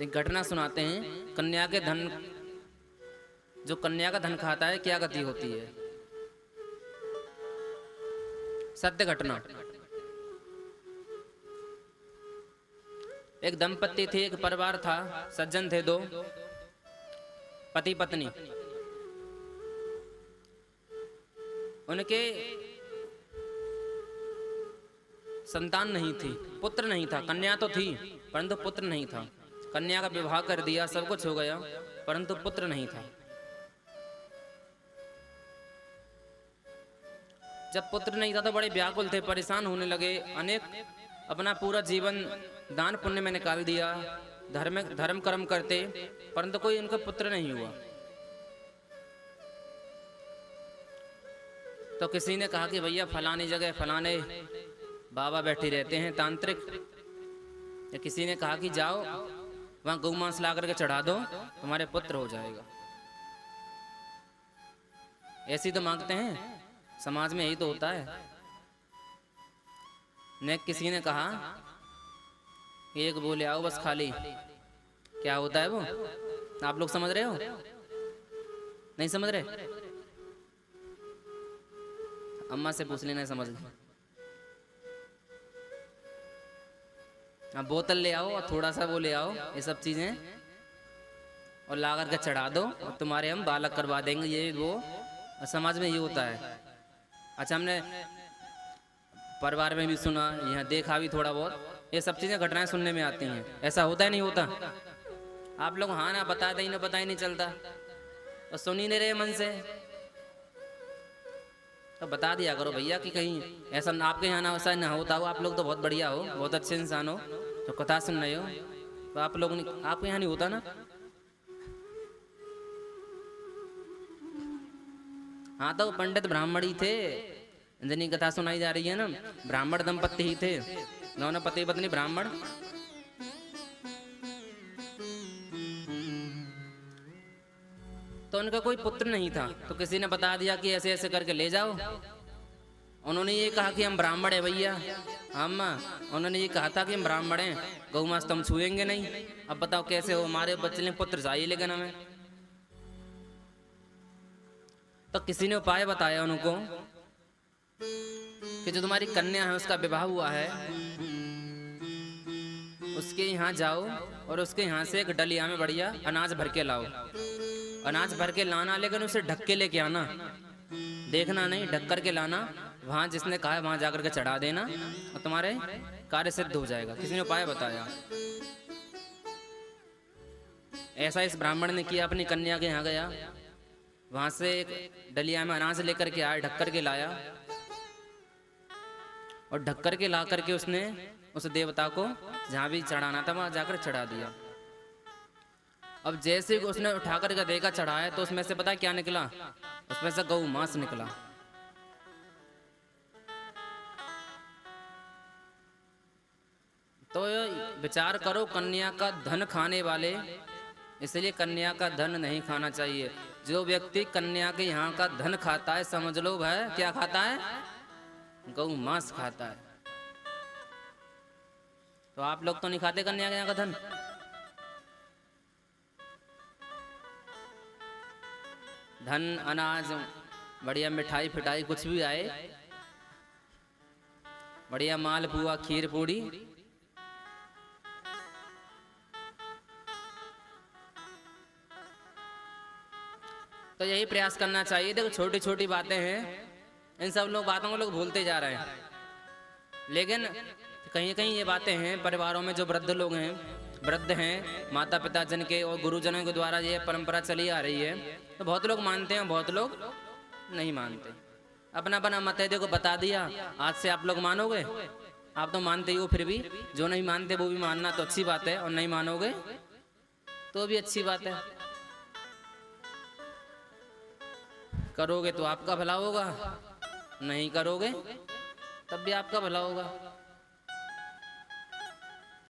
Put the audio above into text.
एक घटना सुनाते हैं। कन्या के धन, जो कन्या का धन खाता है क्या गति होती है। सत्य घटना। एक दंपत्ति थे, एक परिवार था, सज्जन थे दो, पति पत्नी। उनके संतान नहीं थी, पुत्र नहीं था। कन्या तो थी परंतु पुत्र नहीं था। कन्या का विवाह कर दिया, सब कुछ हो गया, परंतु पुत्र नहीं था। जब पुत्र नहीं था तो बड़े व्याकुल थे, परेशान होने लगे। अनेक अपना पूरा जीवन दान पुण्य में निकाल दिया, धर्म कर्म करते, परंतु कोई उनका पुत्र नहीं हुआ। तो किसी ने कहा कि भैया फलानी जगह फलाने बाबा बैठे रहते हैं तांत्रिक। या किसी ने कहा कि जाओ वहां गौ मांस ला करके चढ़ा दो, तुम्हारे पुत्र हो जाएगा। ऐसी तो मांगते हैं, समाज में यही तो होता है। ने किसी ने कहा कि एक बोले आओ बस खाली। क्या होता है वो, आप लोग समझ रहे हो? नहीं समझ रहे? अम्मा से पूछ लेना, समझ लो। अब बोतल ले आओ और थोड़ा सा वो ले आओ, ये सब चीजें, और ला करके चढ़ा दो और तुम्हारे हम बालक करवा देंगे, ये वो। समाज में ये होता है। अच्छा, हमने परिवार में भी सुना, यहाँ देखा भी थोड़ा बहुत। ये सब चीजें घटनाएं सुनने में आती हैं। ऐसा होता है नहीं होता? आप लोग हाँ ना बता दें, पता ही नहीं चलता और सुन ही नहीं रहे मन से। तो बता दिया करो भैया कि कहीं ऐसा आपके यहाँ ना वैसा ना होता हो। आप लोग तो बहुत बढ़िया हो, बहुत अच्छे इंसान हो, तो कथा सुन रहे हो। तो आप लोग आपके यहाँ नहीं होता ना? हाँ, तो पंडित ब्राह्मण ही थे जिनकी कथा सुनाई जा रही है ना। ब्राह्मण दंपत्ति ही थे, दोनों पति पत्नी ब्राह्मण। तो उनका कोई पुत्र नहीं था। तो किसी ने बता दिया कि ऐसे ऐसे करके ले जाओ। उन्होंने ये कहा कि हम ब्राह्मण है भैया, हम उन्होंने ये कहा था कि हम ब्राह्मण हैं, गौ मांस तो हम छुएंगे नहीं। अब बताओ कैसे हो, हमारे बच्चे ने पुत्र चाहिए लेकिन हमें। तो किसी ने उपाय बताया उनको कि जो तुम्हारी कन्या है उसका विवाह हुआ है, उसके यहाँ जाओ और उसके यहाँ से एक डलिया में बढ़िया अनाज भर के लाओ। अनाज भर के लाना, लेकिन उसे ढक के लेके आना, देखना नहीं, ढक कर के लाना। वहां जिसने कहा है वहां जाकर के चढ़ा देना और तुम्हारे कार्य सिद्ध हो जाएगा। किसी ने उपाय बताया। ऐसा इस ब्राह्मण ने किया, अपनी कन्या के यहाँ गया, वहां से एक डलिया में अनाज लेकर के आया, ढक कर के लाया और ढक कर के ला करके उसने उस देवता को जहां भी चढ़ाना था वहां जाकर चढ़ा दिया। अब जैसे उसने उठा करके देखा चढ़ाया, तो उसमें से पता क्या निकला? उसमें से गौ मांस निकला। तो विचार करो, कन्या का धन खाने वाले, इसलिए कन्या का धन नहीं खाना चाहिए। जो व्यक्ति कन्या के यहाँ का धन खाता है, समझ लो भाई क्या खाता है? गौ मांस खाता है। तो आप लोग तो नहीं खाते कन्या के यहाँ का धन? धन, अनाज, बढ़िया मिठाई फिटाई कुछ भी आए, बढ़िया माल पुआ खीर पूड़ी, तो यही प्रयास करना चाहिए। देखो छोटी छोटी बातें हैं, इन सब बातों को लोग भूलते जा रहे हैं। लेकिन कहीं कहीं ये बातें हैं परिवारों में, जो वृद्ध लोग हैं, वृद्ध हैं, माता पिता जन के और गुरुजनों के द्वारा ये परंपरा चली आ रही है। तो बहुत लोग मानते हैं, बहुत लोग नहीं मानते। अपना अपना मत है, देखो बता दिया। आज से आप लोग मानोगे? आप तो मानते ही हो, फिर भी जो नहीं मानते वो भी मानना तो अच्छी बात है, और नहीं मानोगे तो भी अच्छी बात है। करोगे तो आपका भला होगा, नहीं करोगे तब भी आपका भला होगा।